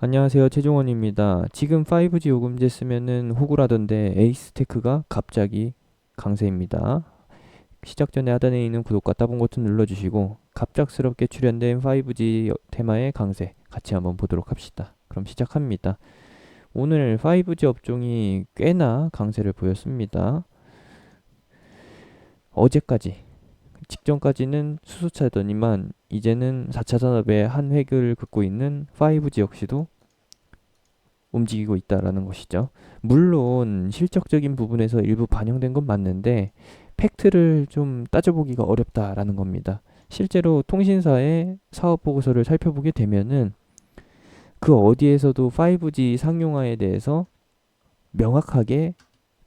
안녕하세요. 최종원입니다. 지금 5G 요금제 쓰면은 호구라던데 에이스테크가 갑자기 강세입니다. 시작 전에 하단에 있는 구독과 따봉 버튼 눌러주시고 갑작스럽게 출연된 5G 테마의 강세 같이 한번 보도록 합시다. 그럼 시작합니다. 오늘 5G 업종이 꽤나 강세를 보였습니다. 어제까지 직전까지는 수소차더니만 이제는 4차 산업의 한 획을 긋고 있는 5G 역시도 움직이고 있다라는 것이죠. 물론 실적적인 부분에서 일부 반영된 건 맞는데 팩트를 좀 따져보기가 어렵다라는 겁니다. 실제로 통신사의 사업 보고서를 살펴보게 되면은 그 어디에서도 5G 상용화에 대해서 명확하게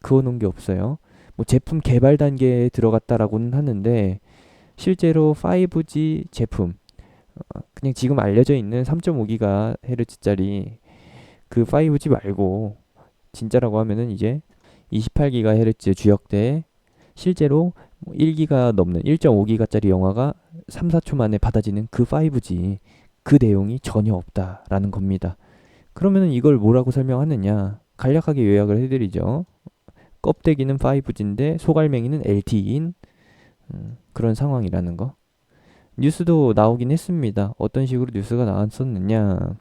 그어놓은 게 없어요. 뭐 제품 개발 단계에 들어갔다라고는 하는데 실제로 5G 제품 그냥 지금 알려져 있는 3.5GHz짜리 그 5G 말고 진짜라고 하면은 이제 28GHz 주역대에 실제로 1기가 넘는 1.5기가짜리 영화가 3, 4초 만에 받아지는 그 5G 그 내용이 전혀 없다라는 겁니다. 그러면은 이걸 뭐라고 설명하느냐? 간략하게 요약을 해드리죠. 껍데기는 5G인데 소갈맹이는 LTE인 그런 상황이라는 거. 뉴스도 나오긴 했습니다. 어떤 식으로 뉴스가 나왔었느냐?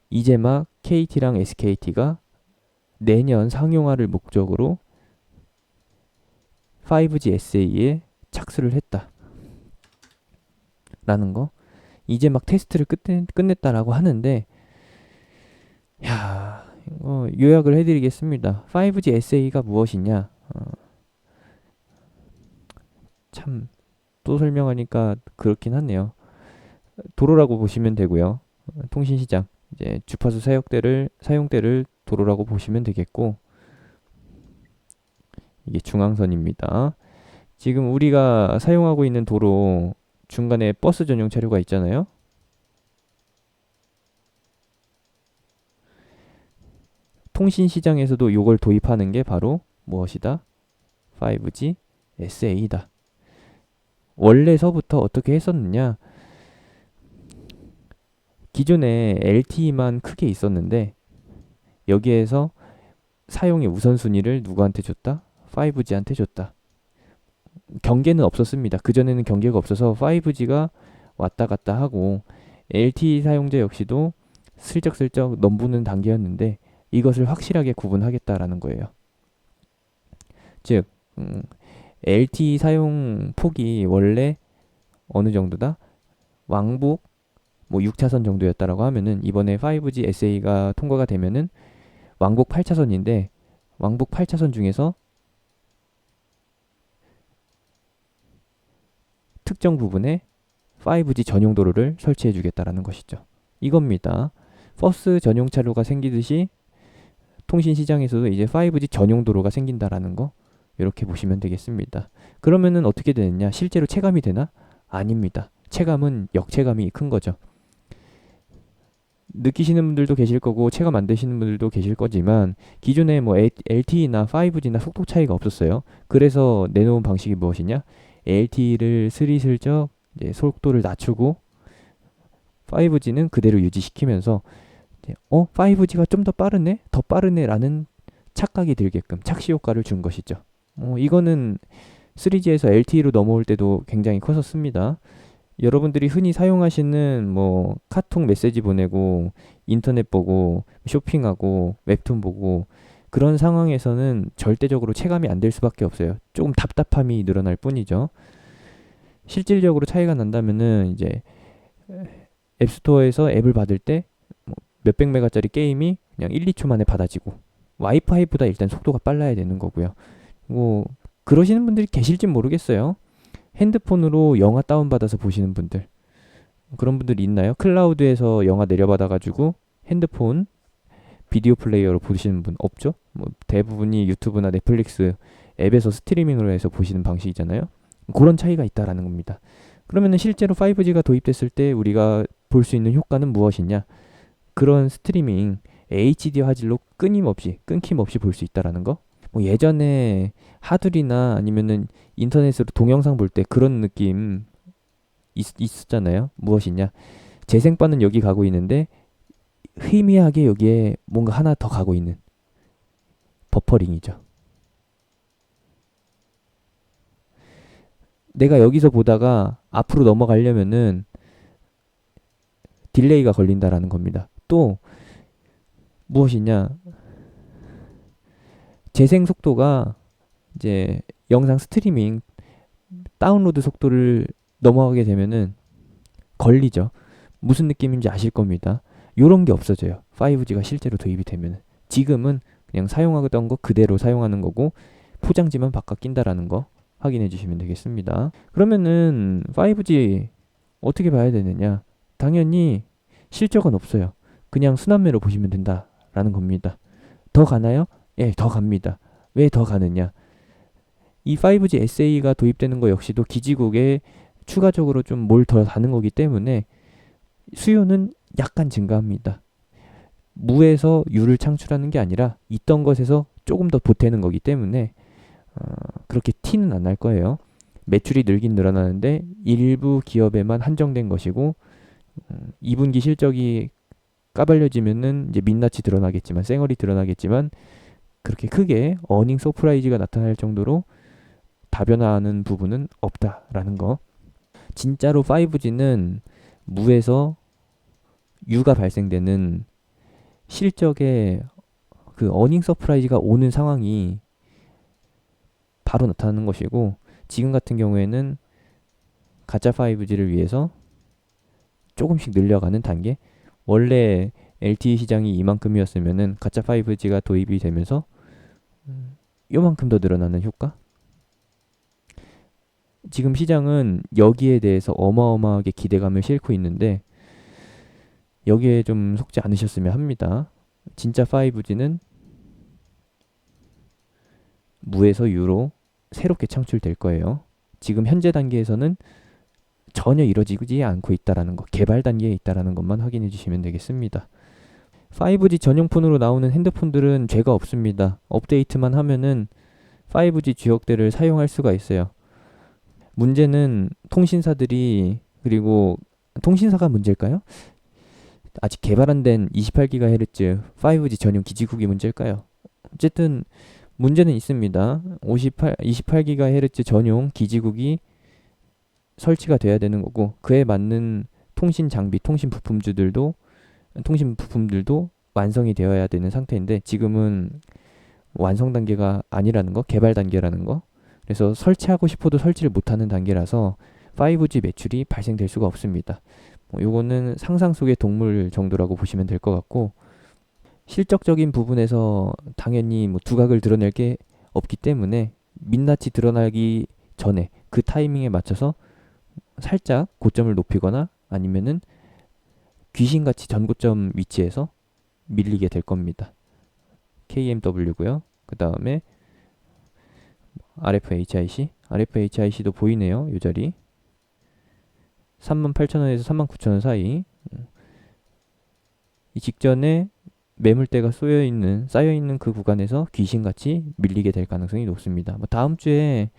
이제 막 KT랑 SKT가 내년 상용화를 목적으로 5G SA에 착수를 했다라는 거. 이제 막 테스트를 끝냈다라고 하는데, 야, 요약을 해드리겠습니다. 5G SA가 무엇이냐? 참, 또 설명하니까 그렇긴 하네요. 도로라고 보시면 되고요. 통신시장, 이제 주파수 사용대를 도로라고 보시면 되겠고, 이게 중앙선입니다. 지금 우리가 사용하고 있는 도로 중간에 버스 전용 차로가 있잖아요. 통신 시장에서도 이걸 도입하는 게 바로 무엇이다? 5G SA다. 원래서부터 어떻게 했었느냐? 기존에 LTE만 크게 있었는데 여기에서 사용의 우선순위를 누구한테 줬다? 5G한테 줬다. 경계는 없었습니다. 그전에는 경계가 없어서 5G가 왔다 갔다 하고 LTE 사용자 역시도 슬쩍슬쩍 넘보는 단계였는데 이것을 확실하게 구분하겠다라는 거예요. 즉, LTE 사용 폭이 원래 어느 정도다? 왕복 뭐 6차선 정도였다라고 하면은 이번에 5G SA가 통과가 되면은 왕복 8차선인데 왕복 8차선 중에서 특정 부분에 5G 전용 도로를 설치해 주겠다라는 것이죠. 이겁니다. 버스 전용 차로가 생기듯이 통신 시장에서도 이제 5G 전용 도로가 생긴다라는 거 이렇게 보시면 되겠습니다. 그러면은 어떻게 되느냐? 실제로 체감이 되나? 아닙니다. 체감은 역체감이 큰 거죠. 느끼시는 분들도 계실 거고 체감 안 되시는 분들도 계실 거지만 기존에 뭐 LTE나 5G나 속도 차이가 없었어요. 그래서 내놓은 방식이 무엇이냐? LTE를 스리슬쩍 이제 속도를 낮추고 5G는 그대로 유지시키면서 5G가 좀 더 빠르네? 더 빠르네라는 착각이 들게끔 착시 효과를 준 것이죠. 이거는 3G에서 LTE로 넘어올 때도 굉장히 컸었습니다. 여러분들이 흔히 사용하시는 뭐 카톡 메시지 보내고 인터넷 보고 쇼핑하고 웹툰 보고 그런 상황에서는 절대적으로 체감이 안 될 수밖에 없어요. 조금 답답함이 늘어날 뿐이죠. 실질적으로 차이가 난다면은 이제 앱스토어에서 앱을 받을 때 몇백 메가짜리 게임이 그냥 1, 2초 만에 받아지고 와이파이보다 일단 속도가 빨라야 되는 거고요. 뭐 그러시는 분들이 계실진 모르겠어요. 핸드폰으로 영화 다운받아서 보시는 분들 그런 분들이 있나요? 클라우드에서 영화 내려받아가지고 핸드폰 비디오 플레이어로 보시는 분 없죠? 뭐 대부분이 유튜브나 넷플릭스 앱에서 스트리밍으로 해서 보시는 방식이잖아요. 그런 차이가 있다라는 겁니다. 그러면은 실제로 5G가 도입됐을 때 우리가 볼 수 있는 효과는 무엇이냐? 그런 스트리밍 HD 화질로 끊김없이 볼 수 있다라는 거. 뭐 예전에 하두리나 아니면은 인터넷으로 동영상 볼 때 그런 느낌 있었잖아요. 무엇이냐? 재생바는 여기 가고 있는데 희미하게 여기에 뭔가 하나 더 가고 있는 버퍼링이죠. 내가 여기서 보다가 앞으로 넘어가려면은 딜레이가 걸린다라는 겁니다. 또 무엇이냐? 재생 속도가 이제 영상 스트리밍 다운로드 속도를 넘어가게 되면은 걸리죠. 무슨 느낌인지 아실 겁니다. 요런 게 없어져요. 5G가 실제로 도입이 되면. 지금은 그냥 사용하던 거 그대로 사용하는 거고 포장지만 바꿔 낀다라는 거 확인해 주시면 되겠습니다. 그러면은 5G 어떻게 봐야 되느냐? 당연히 실적은 없어요. 그냥 순환매로 보시면 된다라는 겁니다. 더 가나요? 예, 더 갑니다. 왜 더 가느냐? 이 5G SA가 도입되는 거 역시도 기지국에 추가적으로 좀 뭘 더 다는 거기 때문에 수요는 약간 증가합니다. 무에서 유를 창출하는 게 아니라 있던 것에서 조금 더 보태는 거기 때문에 그렇게 티는 안 날 거예요. 매출이 늘긴 늘어나는데 일부 기업에만 한정된 것이고 2분기 실적이 까발려지면은 이제 민낯이 드러나겠지만 쌩얼이 드러나겠지만 그렇게 크게 어닝 서프라이즈가 나타날 정도로 다변화하는 부분은 없다라는 거. 진짜로 5G는 무에서 유가 발생되는 실적에 그 어닝 서프라이즈가 오는 상황이 바로 나타나는 것이고 지금 같은 경우에는 가짜 5G를 위해서 조금씩 늘려가는 단계. 원래 LTE 시장이 이만큼이었으면은 가짜 5G가 도입이 되면서 요만큼 더 늘어나는 효과. 지금 시장은 여기에 대해서 어마어마하게 기대감을 싣고 있는데 여기에 좀 속지 않으셨으면 합니다. 진짜 5G는 무에서 유로 새롭게 창출될 거예요. 지금 현재 단계에서는 전혀 이루어지지 않고 있다라는 거, 개발 단계에 있다라는 것만 확인해 주시면 되겠습니다. 5G 전용폰으로 나오는 핸드폰들은 죄가 없습니다. 업데이트만 하면은 5G 주역대를 사용할 수가 있어요. 문제는 통신사들이 그리고 통신사가 문제일까요? 아직 개발 안 된 28GHz 5G 전용 기지국이 문제일까요? 어쨌든 문제는 있습니다. 28GHz 전용 기지국이 설치가 돼야 되는 거고 그에 맞는 통신 장비, 통신 부품들도 완성이 되어야 되는 상태인데 지금은 완성 단계가 아니라는 거, 개발 단계라는 거. 그래서 설치하고 싶어도 설치를 못하는 단계라서 5G 매출이 발생될 수가 없습니다. 요거는 상상 속의 동물 정도라고 보시면 될 것 같고 실적적인 부분에서 당연히 뭐 두각을 드러낼 게 없기 때문에 민낯이 드러나기 전에 그 타이밍에 맞춰서 살짝 고점을 높이거나 아니면은 귀신같이 전고점 위치에서 밀리게 될 겁니다. KMW고요. 그 다음에 RFHIC도 보이네요. 이 자리 38,000원에서 39,000원 사이. 이 직전에 매물대가 쌓여있는 그 구간에서 귀신같이 밀리게 될 가능성이 높습니다. 뭐 다음 주에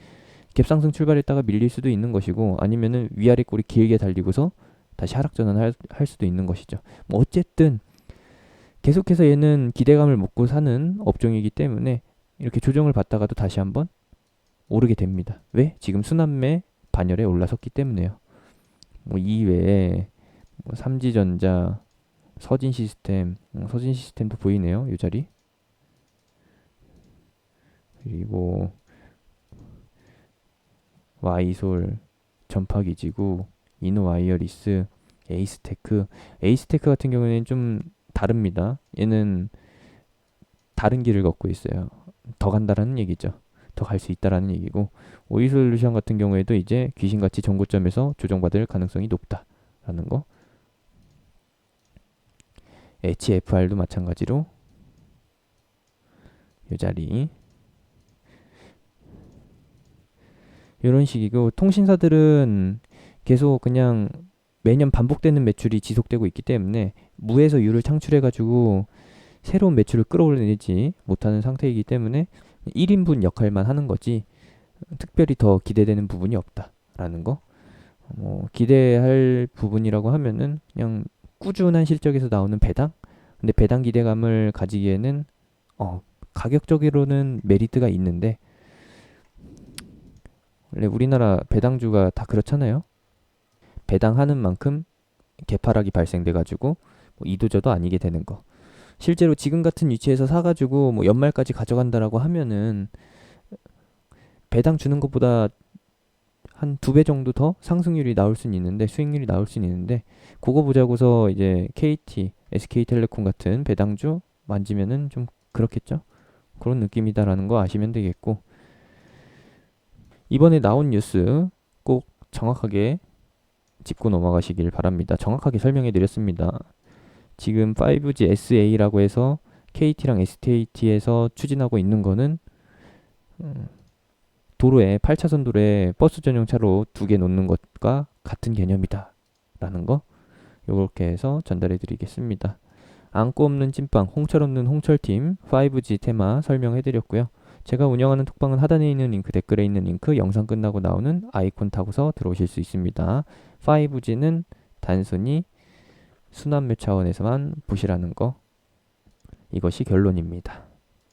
갭상승 출발했다가 밀릴 수도 있는 것이고 아니면은 위아래 꼬리 길게 달리고서 다시 하락 전환할 수도 있는 것이죠. 뭐 어쨌든 계속해서 얘는 기대감을 먹고 사는 업종이기 때문에 이렇게 조정을 받다가도 다시 한번 오르게 됩니다. 왜? 지금 순환매 반열에 올라섰기 때문에요. 뭐 이외에 뭐 삼지전자, 서진시스템도 보이네요. 이 자리. 그리고 와이솔, 전파기지구, 이노와이어리스, 에이스테크 같은 경우에는 좀 다릅니다. 얘는 다른 길을 걷고 있어요. 더 간다라는 얘기죠. 더 갈 수 있다라는 얘기고 오이솔루션 같은 경우에도 이제 귀신같이 전고점에서 조정받을 가능성이 높다라는 거. HFR도 마찬가지로 이 자리 이런 식이고 통신사들은 계속 그냥 매년 반복되는 매출이 지속되고 있기 때문에 무에서 유를 창출해가지고 새로운 매출을 끌어올리지 못하는 상태이기 때문에 1인분 역할만 하는 거지 특별히 더 기대되는 부분이 없다라는 거. 기대할 부분이라고 하면은 그냥 꾸준한 실적에서 나오는 배당 근데 배당 기대감을 가지기에는 가격적으로는 메리트가 있는데 원래 우리나라 배당주가 다 그렇잖아요. 배당하는 만큼 개파락이 발생돼 가지고 뭐 이도저도 아니게 되는 거. 실제로 지금 같은 위치에서 사가지고 뭐 연말까지 가져간다라고 하면은 배당 주는 것보다 한 2배 정도 더 상승률이 나올 수는 있는데 수익률이 나올 수는 있는데 그거 보자고서 이제 KT, SK텔레콤 같은 배당주 만지면은 좀 그렇겠죠? 그런 느낌이다라는 거 아시면 되겠고 이번에 나온 뉴스 꼭 정확하게 짚고 넘어가시길 바랍니다. 정확하게 설명해 드렸습니다. 지금 5G SA라고 해서 KT랑 SKT에서 추진하고 있는 거는 도로에 8차선 도로에 버스 전용 차로 2개 놓는 것과 같은 개념이다 라는 거 요렇게 해서 전달해 드리겠습니다. 안고 없는 찐빵 홍철 없는 홍철팀 5G 테마 설명해 드렸고요. 제가 운영하는 톡방은 하단에 있는 링크, 댓글에 있는 링크, 영상 끝나고 나오는 아이콘 타고서 들어오실 수 있습니다. 5G는 단순히 순환매 차원에서만 보시라는 거, 이것이 결론입니다.